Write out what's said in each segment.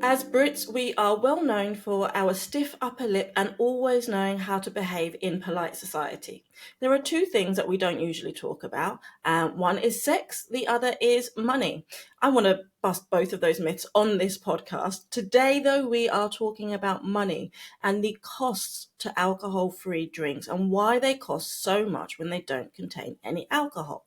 As Brits, we are well known for our stiff upper lip and always knowing how to behave in polite society. There are two things that we don't usually talk about. One is sex, the other is money. I want to bust both of those myths on this podcast. Today, though, we are talking about money and the costs to alcohol-free drinks and why they cost so much when they don't contain any alcohol.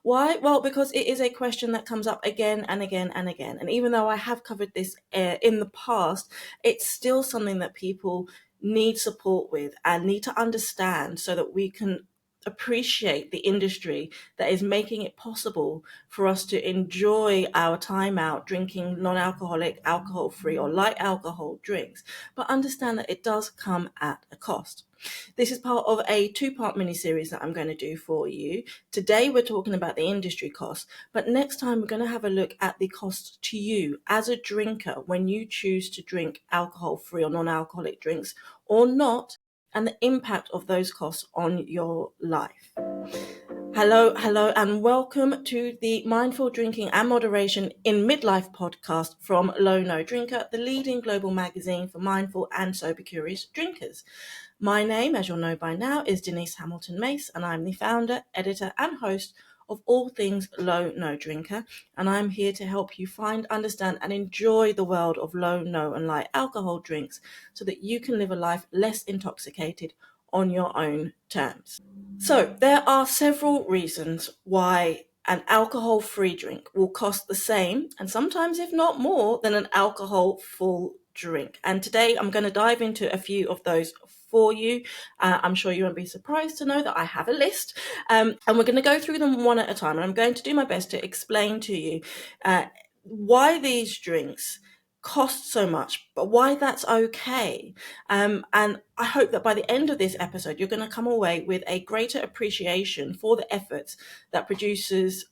Why? Well, because it is a question that comes up again and again and again. And even though I have covered this in the past, it's still something that people need support with and need to understand so that we can appreciate the industry that is making it possible for us to enjoy our time out drinking non-alcoholic, alcohol-free or light alcohol drinks, but understand that it does come at a cost. This is part of a two-part mini-series that I'm going to do for you. Today we're talking about the industry costs, but next time we're going to have a look at the cost to you as a drinker when you choose to drink alcohol-free or non-alcoholic drinks or not, and the impact of those costs on your life. Hello, and welcome to the Mindful Drinking and Moderation in Midlife podcast from Low No Drinker, the leading global magazine for mindful and sober curious drinkers. My name, as you'll know by now, is Denise Hamilton Mace, and I'm the founder, editor, and host of all things Low No Drinker, and I'm here to help you find, understand, and enjoy the world of low, no, and light alcohol drinks so that you can live a life less intoxicated on your own terms. So there are several reasons why an alcohol-free drink will cost the same, and sometimes if not more, than an alcohol-full drink. And today I'm going to dive into a few of those for you. I'm sure you won't be surprised to know that I have a list, and we're going to go through them one at a time. And I'm going to do my best to explain to you why these drinks cost so much, but why that's okay. And I hope that by the end of this episode, you're going to come away with a greater appreciation for the efforts that producers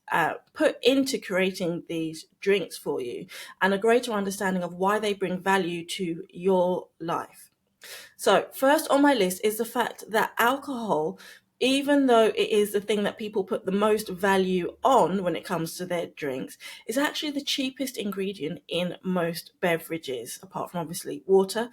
put into creating these drinks for you and a greater understanding of why they bring value to your life. So first on my list is the fact that alcohol, even though it is the thing that people put the most value on when it comes to their drinks, is actually the cheapest ingredient in most beverages, apart from obviously water.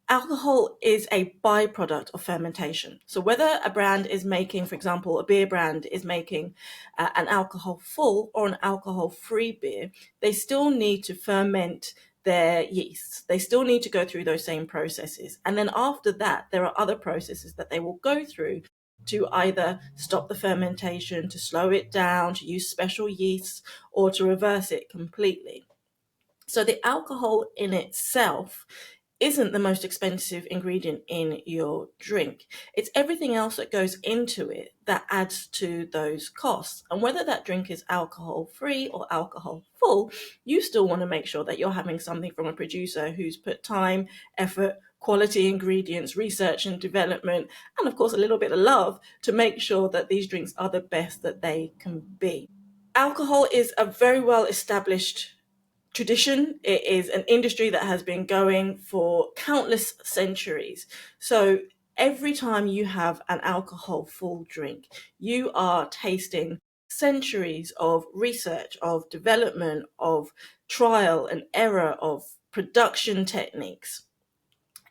Alcohol is a byproduct of fermentation. So whether a brand is making, for example, a beer brand is making an alcohol-full or an alcohol-free beer, they still need to ferment their yeasts. They still need to go through those same processes. And then after that, there are other processes that they will go through to either stop the fermentation, to slow it down, to use special yeasts, or to reverse it completely. So the alcohol in itself isn't the most expensive ingredient in your drink. It's everything else that goes into it that adds to those costs. And whether that drink is alcohol-free or alcohol-full, you still want to make sure that you're having something from a producer who's put time, effort, quality ingredients, research and development, and of course a little bit of love to make sure that these drinks are the best that they can be. Alcohol is a very well established tradition. It is an industry that has been going for countless centuries. So every time you have an alcohol-full drink, you are tasting centuries of research, of development, of trial and error, of production techniques.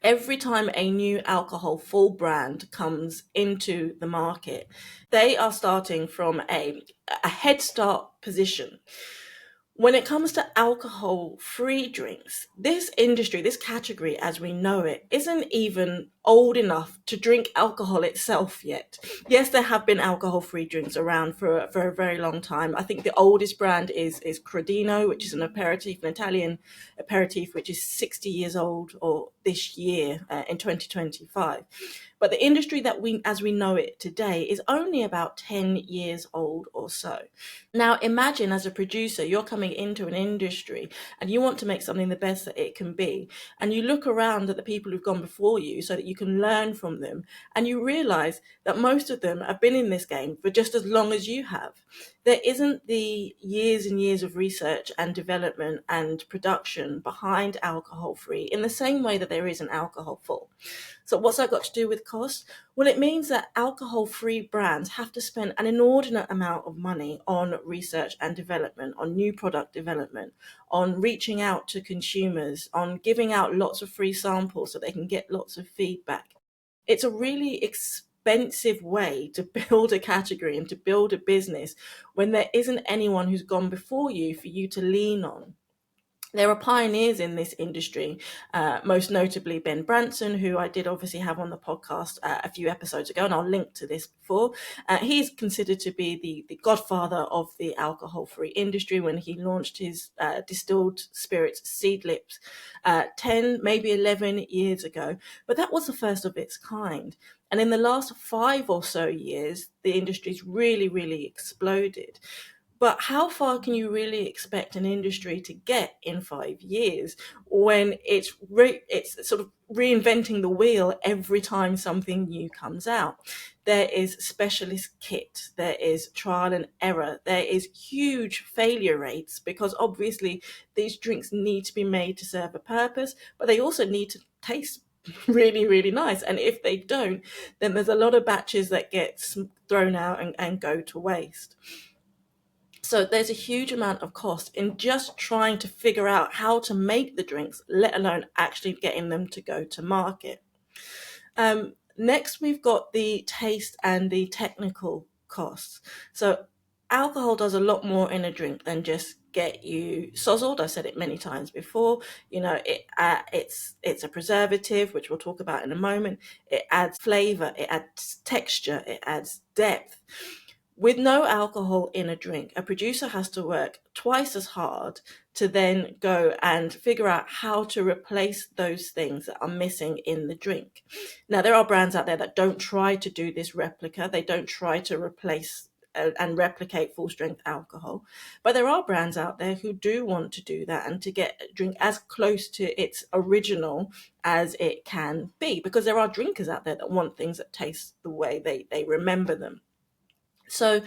Every time a new alcohol-full brand comes into the market, they are starting from a head start position. When it comes to alcohol-free drinks, this industry, this category as we know it, isn't even old enough to drink alcohol itself yet. Yes, there have been alcohol-free drinks around for a very long time. I think the oldest brand is Crodino, which is an aperitif, an Italian aperitif, which is 60 years old or this year in 2025. But the industry that as we know it today is only about 10 years old or so. Now imagine as a producer, you're coming into an industry and you want to make something the best that it can be. And you look around at the people who've gone before you so that you can learn from them. And you realize that most of them have been in this game for just as long as you have. there isn't the years and years of research and development and production behind alcohol free in the same way that there is an alcohol full. So what's that got to do with cost? Well, it means that alcohol-free brands have to spend an inordinate amount of money on research and development, on new product development, on reaching out to consumers, on giving out lots of free samples so they can get lots of feedback. It's a really expensive way to build a category and to build a business when there isn't anyone who's gone before you for you to lean on. There are pioneers in this industry, most notably Ben Branson, who I did obviously have on the podcast a few episodes ago, and I'll link to this before. He's considered to be the godfather of the alcohol-free industry when he launched his distilled spirits Seedlips 10, maybe 11 years ago. But that was the first of its kind. And in the last 5 or so years, the industry's really, really exploded. But how far can you really expect an industry to get in 5 years when it's sort of reinventing the wheel every time something new comes out? There is specialist kit, there is trial and error, there is huge failure rates because obviously these drinks need to be made to serve a purpose, but they also need to taste really, really nice. And if they don't, then there's a lot of batches that get thrown out and go to waste. So there's a huge amount of cost in just trying to figure out how to make the drinks, let alone actually getting them to go to market. Next, we've got the taste and the technical costs. So alcohol does a lot more in a drink than just get you sozzled. I've said it many times before. It's a preservative, which we'll talk about in a moment. It adds flavor, it adds texture, it adds depth. With no alcohol in a drink, a producer has to work twice as hard to then go and figure out how to replace those things that are missing in the drink. Now, there are brands out there that don't try to do this replica. They don't try to replace and replicate full strength alcohol. But there are brands out there who do want to do that and to get a drink as close to its original as it can be, because there are drinkers out there that want things that taste the way they remember them. So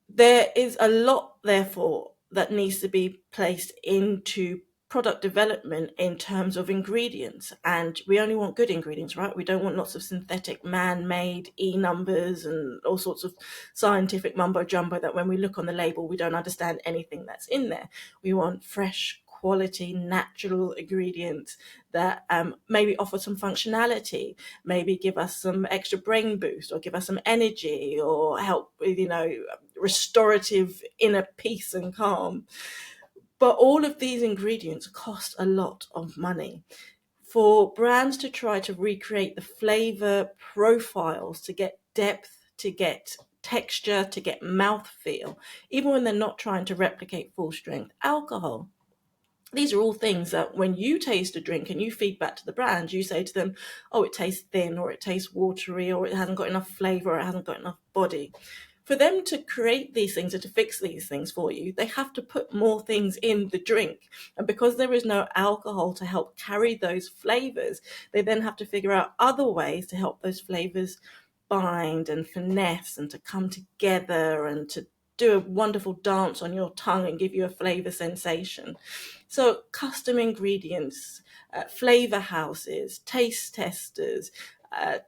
there is a lot, therefore, that needs to be placed into product development in terms of ingredients. And we only want good ingredients, right? We don't want lots of synthetic, man-made numbers and all sorts of scientific mumbo jumbo that when we look on the label, we don't understand anything that's in there. We want fresh, quality, natural ingredients that maybe offer some functionality, maybe give us some extra brain boost or give us some energy or help with, restorative inner peace and calm. But all of these ingredients cost a lot of money. For brands to try to recreate the flavor profiles, to get depth, to get texture, to get mouthfeel, even when they're not trying to replicate full strength alcohol, these are all things that when you taste a drink and you feed back to the brand, you say to them, oh, it tastes thin, or it tastes watery, or it hasn't got enough flavor, or it hasn't got enough body. For them to create these things or to fix these things for you, they have to put more things in the drink. And because there is no alcohol to help carry those flavors, they then have to figure out other ways to help those flavors bind and finesse and to come together and to do a wonderful dance on your tongue and give you a flavor sensation. So custom ingredients, flavor houses, taste testers,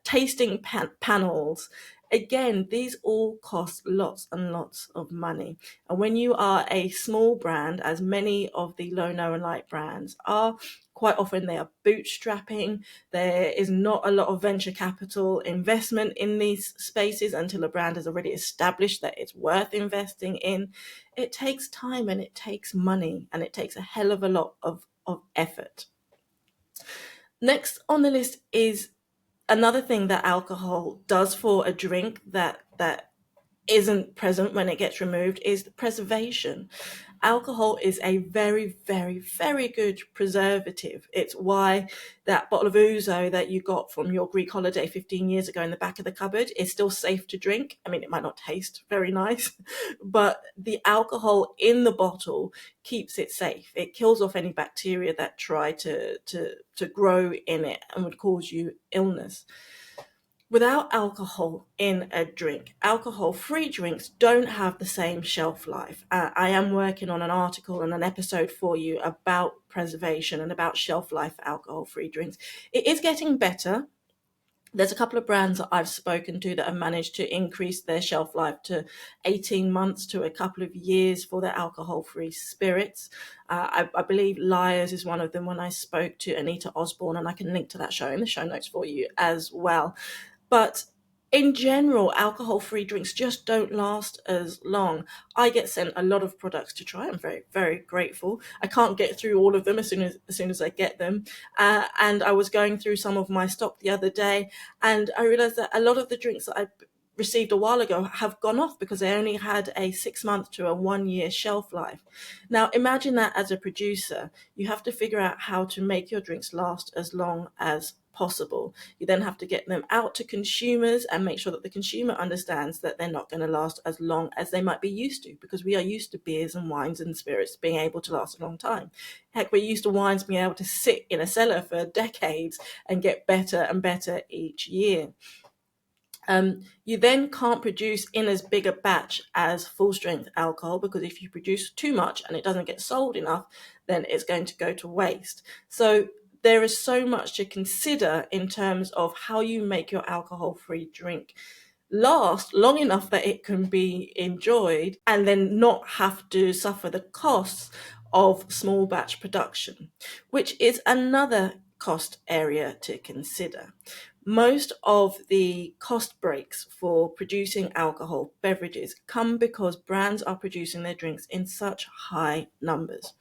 tasting panels. Again, these all cost lots and lots of money. And when you are a small brand, as many of the low, no and light brands are, quite often they are bootstrapping. There is not a lot of venture capital investment in these spaces until a brand has already established that it's worth investing in. It takes time and it takes money and it takes a hell of a lot of effort. Next on the list is another thing that alcohol does for a drink that isn't present when it gets removed is the preservation. Alcohol is a very, very, very good preservative. It's why that bottle of ouzo that you got from your Greek holiday 15 years ago in the back of the cupboard is still safe to drink. I mean, it might not taste very nice, but the alcohol in the bottle keeps it safe. It kills off any bacteria that try to grow in it and would cause you illness. Without alcohol in a drink, alcohol-free drinks don't have the same shelf life. I am working on an article and an episode for you about preservation and about shelf life for alcohol-free drinks. It is getting better. There's a couple of brands that I've spoken to that have managed to increase their shelf life to 18 months to a couple of years for their alcohol-free spirits. I believe Lyre's is one of them when I spoke to Anita Osborne, and I can link to that show in the show notes for you as well. But in general, alcohol-free drinks just don't last as long. I get sent a lot of products to try. I'm very, very grateful. I can't get through all of them as soon as I get them. And I was going through some of my stock the other day, and I realized that a lot of the drinks that I received a while ago have gone off because they only had a 6 month to a 1 year shelf life. Now, imagine that as a producer, you have to figure out how to make your drinks last as long as possible. You then have to get them out to consumers and make sure that the consumer understands that they're not going to last as long as they might be used to, because we are used to beers and wines and spirits being able to last a long time. Heck, we're used to wines being able to sit in a cellar for decades and get better and better each year. You then can't produce in as big a batch as full strength alcohol, because if you produce too much and it doesn't get sold enough, then it's going to go to waste. So there is so much to consider in terms of how you make your alcohol-free drink last long enough that it can be enjoyed and then not have to suffer the costs of small batch production, which is another cost area to consider. Most of the cost breaks for producing alcohol beverages come because brands are producing their drinks in such high numbers.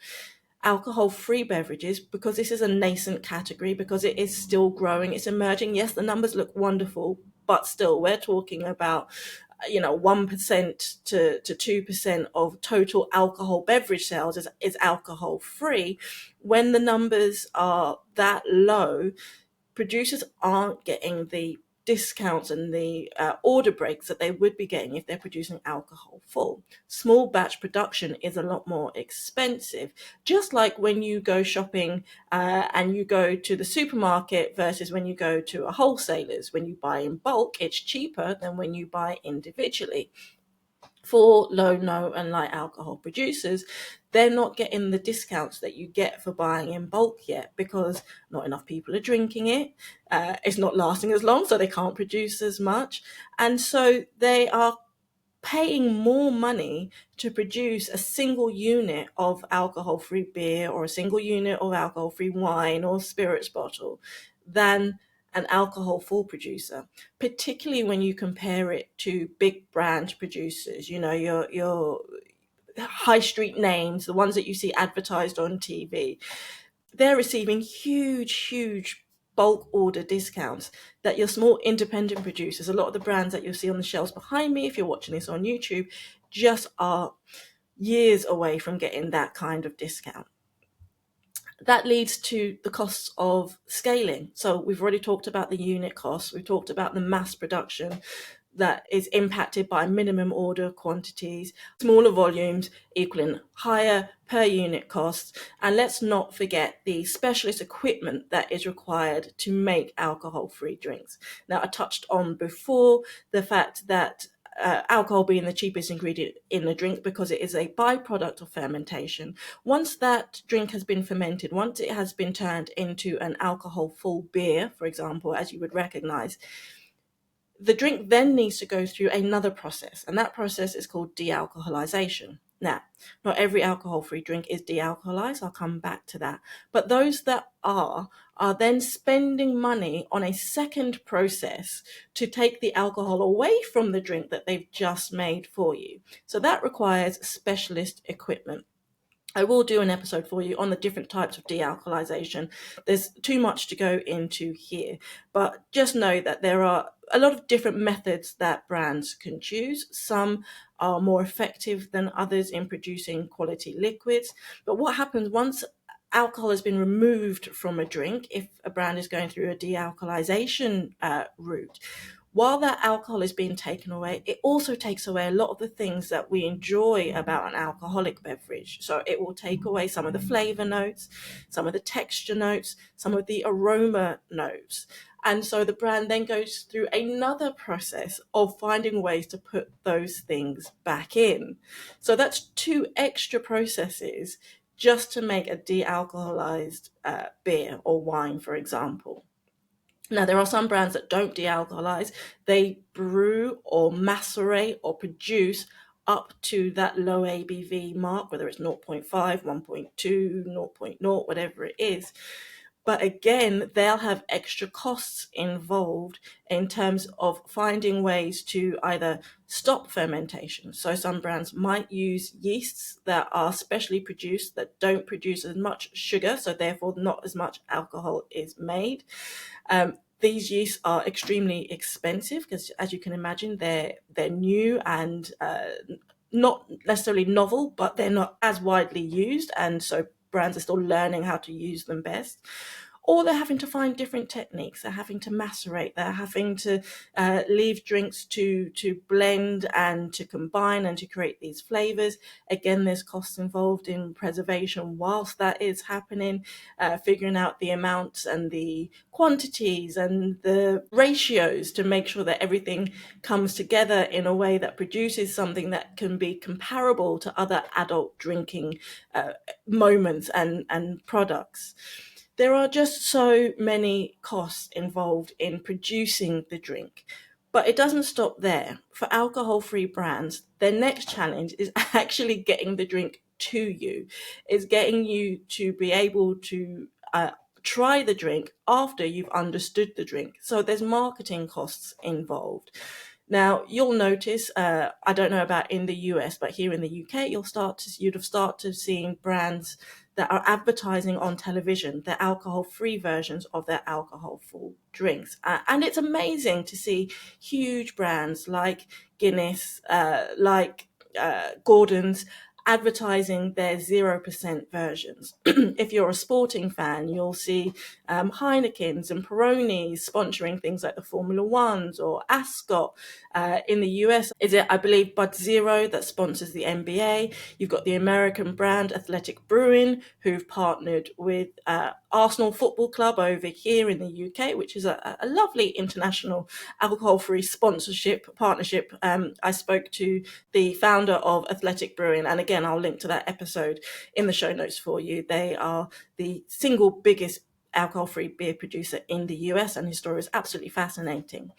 Alcohol-free beverages, because this is a nascent category, because it is still growing, it's emerging. Yes, the numbers look wonderful, but still we're talking about 1% to 2% of total alcohol beverage sales is alcohol free. When the numbers are that low, producers aren't getting the discounts and the order breaks that they would be getting if they're producing alcohol full. Small batch production is a lot more expensive, just like when you go shopping and you go to the supermarket versus when you go to a wholesaler's. When you buy in bulk, it's cheaper than when you buy individually. For low, no, and light alcohol producers, they're not getting the discounts that you get for buying in bulk yet, because not enough people are drinking it. It's not lasting as long, so they can't produce as much. And so they are paying more money to produce a single unit of alcohol-free beer or a single unit of alcohol-free wine or spirits bottle than an alcohol-full producer, particularly when you compare it to big brand producers, your high street names, the ones that you see advertised on TV. They're receiving huge bulk order discounts that your small independent producers, a lot of the brands that you'll see on the shelves behind me if you're watching this on YouTube, just are years away from getting that kind of discount. That leads to the costs of scaling. So we've already talked about the unit costs. We've talked about the mass production that is impacted by minimum order quantities, smaller volumes equaling higher per unit costs. And let's not forget the specialist equipment that is required to make alcohol-free drinks. Now, I touched on before the fact that alcohol being the cheapest ingredient in a drink because it is a byproduct of fermentation. Once that drink has been fermented, once it has been turned into an alcohol-full beer, for example, as you would recognize, the drink then needs to go through another process, and that process is called dealcoholization. Now, not every alcohol-free drink is dealcoholized. I'll come back to that. But those that are then spending money on a second process to take the alcohol away from the drink that they've just made for you. So that requires specialist equipment. I will do an episode for you on the different types of dealcoholization. There's too much to go into here, but just know that there are a lot of different methods that brands can choose. Some are more effective than others in producing quality liquids. But what happens once alcohol has been removed from a drink, if a brand is going through a dealcoholization route, while that alcohol is being taken away, it also takes away a lot of the things that we enjoy about an alcoholic beverage. So it will take away some of the flavor notes, some of the texture notes, some of the aroma notes. And so the brand then goes through another process of finding ways to put those things back in. So that's 2 extra processes just to make a de-alcoholized beer or wine, for example. Now, there are some brands that don't de-alcoholize. They brew or macerate or produce up to that low ABV mark, whether it's 0.5, 1.2, 0.0, whatever it is. But again, they'll have extra costs involved in terms of finding ways to either stop fermentation. So some brands might use yeasts that are specially produced that don't produce as much sugar, so therefore not as much alcohol is made. These yeasts are extremely expensive because, as you can imagine, they're new and not necessarily novel, but they're not as widely used, and so brands are still learning how to use them best. Or they're having to find different techniques. They're having to macerate. They're having to leave drinks to blend and to combine and to create these flavors. Again, there's costs involved in preservation whilst that is happening, figuring out the amounts and the quantities and the ratios to make sure that everything comes together in a way that produces something that can be comparable to other adult drinking moments and products. There are just so many costs involved in producing the drink. But it doesn't stop there. For alcohol-free brands, their next challenge is actually getting the drink to you, is getting you to be able to try the drink after you've understood the drink. So there's marketing costs involved. Now, you'll notice, I don't know about in the US, but here in the UK, you'd have started seeing brands that are advertising on television their alcohol-free versions of their alcohol-full drinks. And it's amazing to see huge brands like Guinness, like Gordon's, advertising their 0% versions. If you're a sporting fan, you'll see Heineken's and Peronis sponsoring things like the Formula Ones or Ascot. In the US, is it, I believe, Bud Zero that sponsors the NBA. You've got the American brand Athletic Brewing, who've partnered with Arsenal Football Club over here in the UK, which is a lovely international alcohol-free sponsorship partnership. I spoke to the founder of Athletic Brewing, and again, I'll link to that episode in the show notes for you. They are the single biggest alcohol-free beer producer in the US, and his story is absolutely fascinating.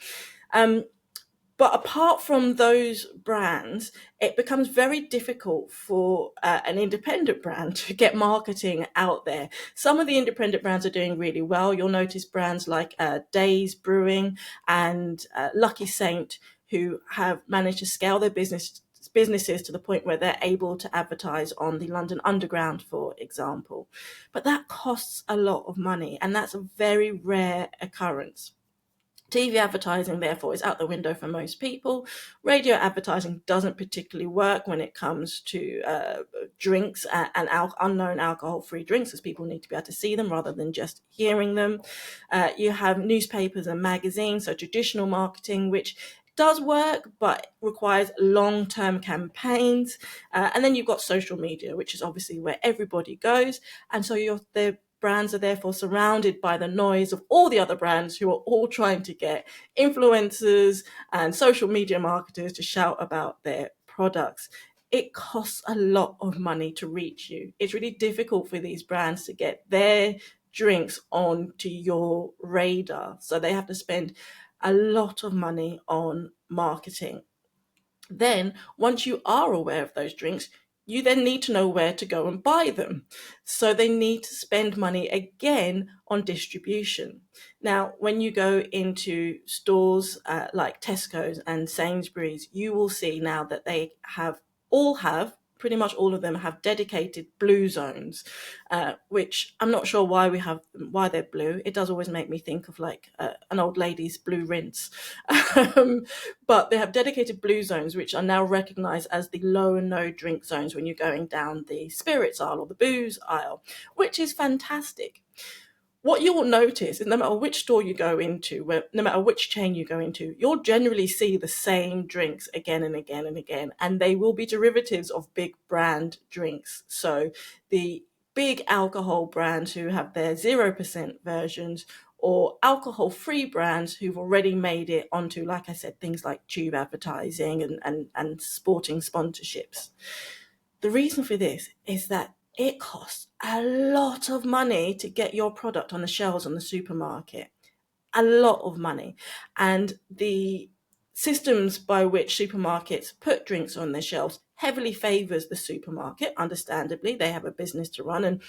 But apart from those brands, it becomes very difficult for an independent brand to get marketing out there. Some of the independent brands are doing really well. You'll notice brands like Days Brewing and Lucky Saint, who have managed to scale their businesses to the point where they're able to advertise on the London Underground, for example. But that costs a lot of money, and that's a very rare occurrence. TV advertising, therefore, is out the window for most people. Radio advertising doesn't particularly work when it comes to drinks and unknown alcohol-free drinks, as people need to be able to see them rather than just hearing them. You have newspapers and magazines, so traditional marketing, which does work, but requires long-term campaigns. And then you've got social media, which is obviously where everybody goes. And so the brands are therefore surrounded by the noise of all the other brands who are all trying to get influencers and social media marketers to shout about their products. It costs a lot of money to reach you. It's really difficult for these brands to get their drinks onto your radar. So they have to spend a lot of money on marketing. Then, once you are aware of those drinks, you then need to know where to go and buy them. So they need to spend money again on distribution. Now, when you go into stores like Tesco's and Sainsbury's, you will see now that they pretty much all of them have dedicated blue zones, which I'm not sure why they're blue. It does always make me think of like an old lady's blue rinse. But they have dedicated blue zones, which are now recognized as the low and no drink zones when you're going down the spirits aisle or the booze aisle, which is fantastic. What you will notice is no matter which store you go into, no matter which chain you go into, you'll generally see the same drinks again and again and again, and they will be derivatives of big brand drinks. So the big alcohol brands who have their 0% versions or alcohol-free brands who've already made it onto, like I said, things like tube advertising and sporting sponsorships. The reason for this is that it costs a lot of money to get your product on the shelves on the supermarket. A lot of money. And the systems by which supermarkets put drinks on their shelves heavily favors the supermarket. Understandably, they have a business to run, and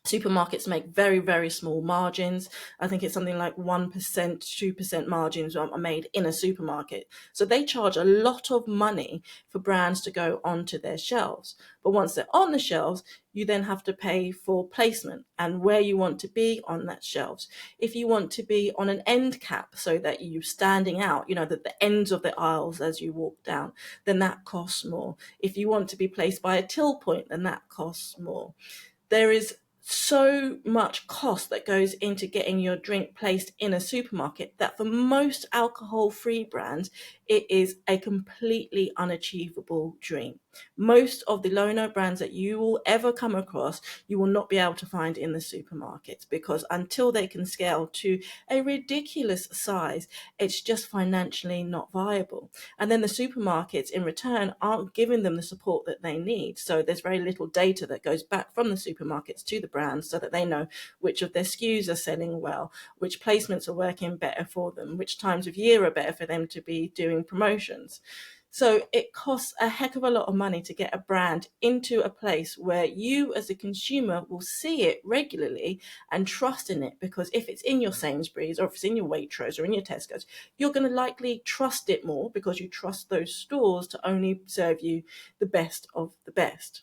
supermarkets make very, very small margins. I think it's something like 1%, 2% margins are made in a supermarket. So they charge a lot of money for brands to go onto their shelves. But once they're on the shelves, you then have to pay for placement and where you want to be on that shelves. If you want to be on an end cap so that you're standing out, that the ends of the aisles as you walk down, then that costs more. If you want to be placed by a till point, then that costs more. There is so much cost that goes into getting your drink placed in a supermarket that for most alcohol-free brands, it is a completely unachievable dream. Most of the low-no brands that you will ever come across, you will not be able to find in the supermarkets, because until they can scale to a ridiculous size, it's just financially not viable. And then the supermarkets in return aren't giving them the support that they need. So there's very little data that goes back from the supermarkets to the brands so that they know which of their SKUs are selling well, which placements are working better for them, which times of year are better for them to be doing promotions. So it costs a heck of a lot of money to get a brand into a place where you as a consumer will see it regularly and trust in it, because if it's in your Sainsbury's, or if it's in your Waitrose or in your Tesco's, you're going to likely trust it more because you trust those stores to only serve you the best of the best.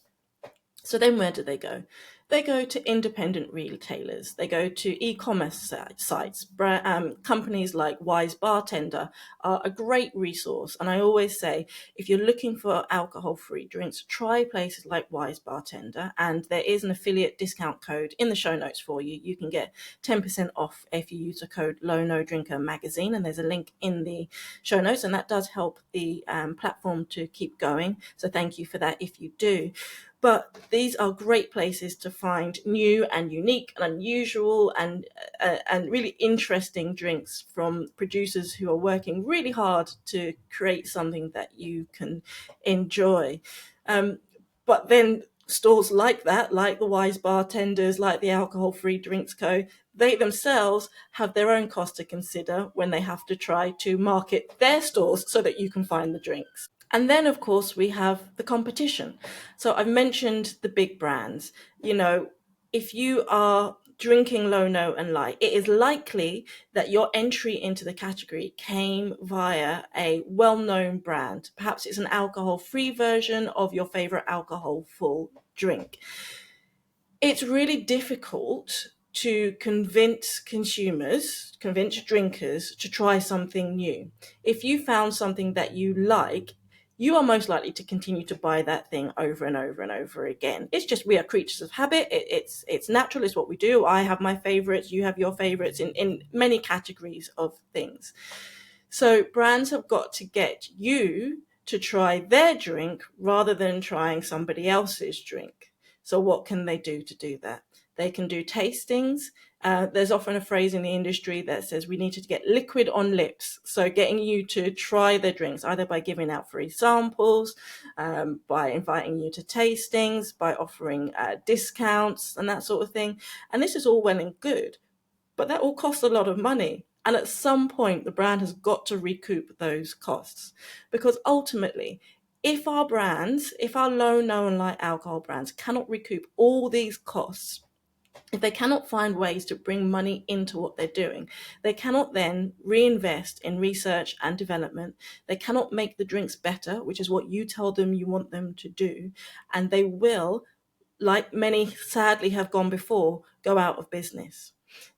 So then where do they go? They go to independent retailers. They go to e-commerce sites. Companies like Wise Bartender are a great resource. And I always say, if you're looking for alcohol-free drinks, try places like Wise Bartender. And there is an affiliate discount code in the show notes for you. You can get 10% off if you use the code Low No Drinker Magazine. And there's a link in the show notes. And that does help the platform to keep going. So thank you for that if you do. But these are great places to find new and unique and unusual and really interesting drinks from producers who are working really hard to create something that you can enjoy. But then stores like that, like the Wise Bartenders, like the Alcohol Free Drinks Co., they themselves have their own cost to consider when they have to try to market their stores so that you can find the drinks. And then, of course, we have the competition. So I've mentioned the big brands. If you are drinking low, no, and light, it is likely that your entry into the category came via a well-known brand. Perhaps it's an alcohol-free version of your favorite alcohol-full drink. It's really difficult to convince drinkers to try something new. If you found something that you like, you are most likely to continue to buy that thing over and over and over again. It's just, we are creatures of habit. It's natural. It's what we do. I have my favorites. You have your favorites in many categories of things. So brands have got to get you to try their drink rather than trying somebody else's drink. So what can they do to do that? They can do tastings. There's often a phrase in the industry that says we need to get liquid on lips. So getting you to try their drinks, either by giving out free samples, by inviting you to tastings, by offering discounts and that sort of thing. And this is all well and good, but that all costs a lot of money. And at some point, the brand has got to recoup those costs, because ultimately, if our low, no, and light alcohol brands cannot recoup all these costs, if they cannot find ways to bring money into what they're doing, they cannot then reinvest in research and development. They cannot make the drinks better, which is what you tell them you want them to do. And they will, like many sadly have gone before, go out of business.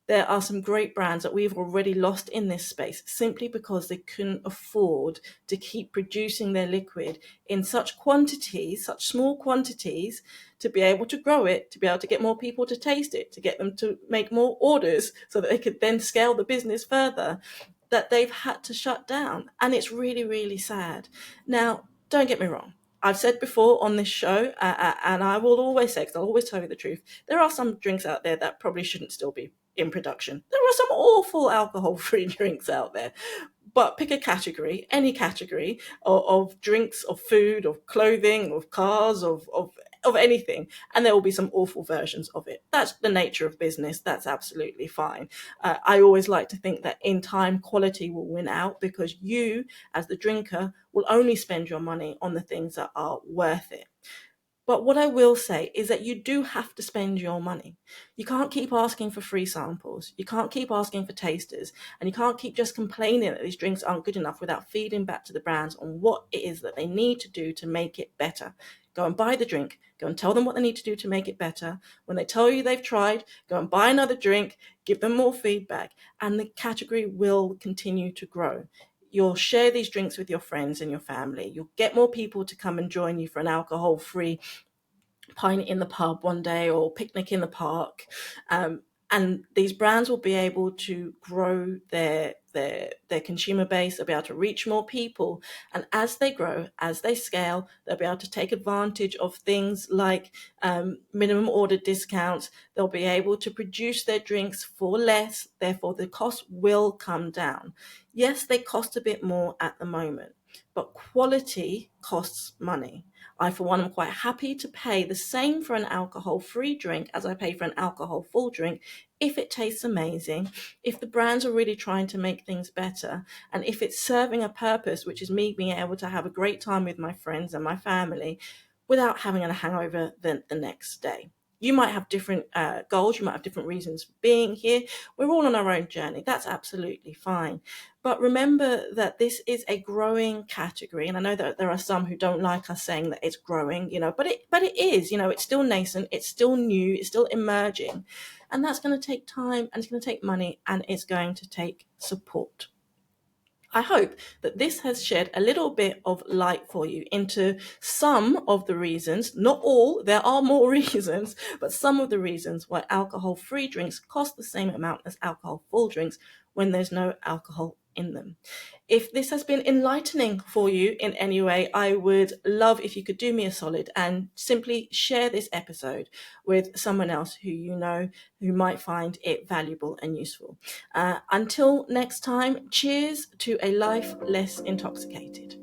There are some great brands that we've already lost in this space simply because they couldn't afford to keep producing their liquid in such quantities, such small quantities, to be able to grow it, to be able to get more people to taste it, to get them to make more orders so that they could then scale the business further, that they've had to shut down. And it's really, really sad. Now, don't get me wrong. I've said before on this show, and I will always say, because I'll always tell you the truth, there are some drinks out there that probably shouldn't still be in production. There are some awful alcohol-free drinks out there, but pick a category, any category of drinks, of food, of clothing, of cars, of anything, and there will be some awful versions of it. That's the nature of business. That's absolutely fine. I always like to think that in time, quality will win out, because you, as the drinker, will only spend your money on the things that are worth it. But what I will say is that you do have to spend your money. You can't keep asking for free samples. You can't keep asking for tasters. And you can't keep just complaining that these drinks aren't good enough without feeding back to the brands on what it is that they need to do to make it better. Go and buy the drink. Go and tell them what they need to do to make it better. When they tell you they've tried, go and buy another drink, give them more feedback, and the category will continue to grow. You'll share these drinks with your friends and your family. You'll get more people to come and join you for an alcohol-free pint in the pub one day or picnic in the park. And these brands will be able to grow their consumer base. They'll be able to reach more people. And as they grow, as they scale, they'll be able to take advantage of things like minimum order discounts. They'll be able to produce their drinks for less. Therefore, the cost will come down. Yes, they cost a bit more at the moment, but quality costs money. I, for one, am quite happy to pay the same for an alcohol-free drink as I pay for an alcohol-full drink if it tastes amazing, if the brands are really trying to make things better, and if it's serving a purpose, which is me being able to have a great time with my friends and my family without having a hangover the next day. You might have different goals. You might have different reasons for being here. We're all on our own journey. That's absolutely fine. But remember that this is a growing category. And I know that there are some who don't like us saying that it's growing, but it is, it's still nascent. It's still new. It's still emerging. And that's going to take time, and it's going to take money, and it's going to take support. I hope that this has shed a little bit of light for you into some of the reasons, not all, there are more reasons, but some of the reasons why alcohol-free drinks cost the same amount as alcohol-full drinks when there's no alcohol in them. If this has been enlightening for you in any way, I would love if you could do me a solid and simply share this episode with someone else who you know who might find it valuable and useful. Until next time, cheers to a life less intoxicated.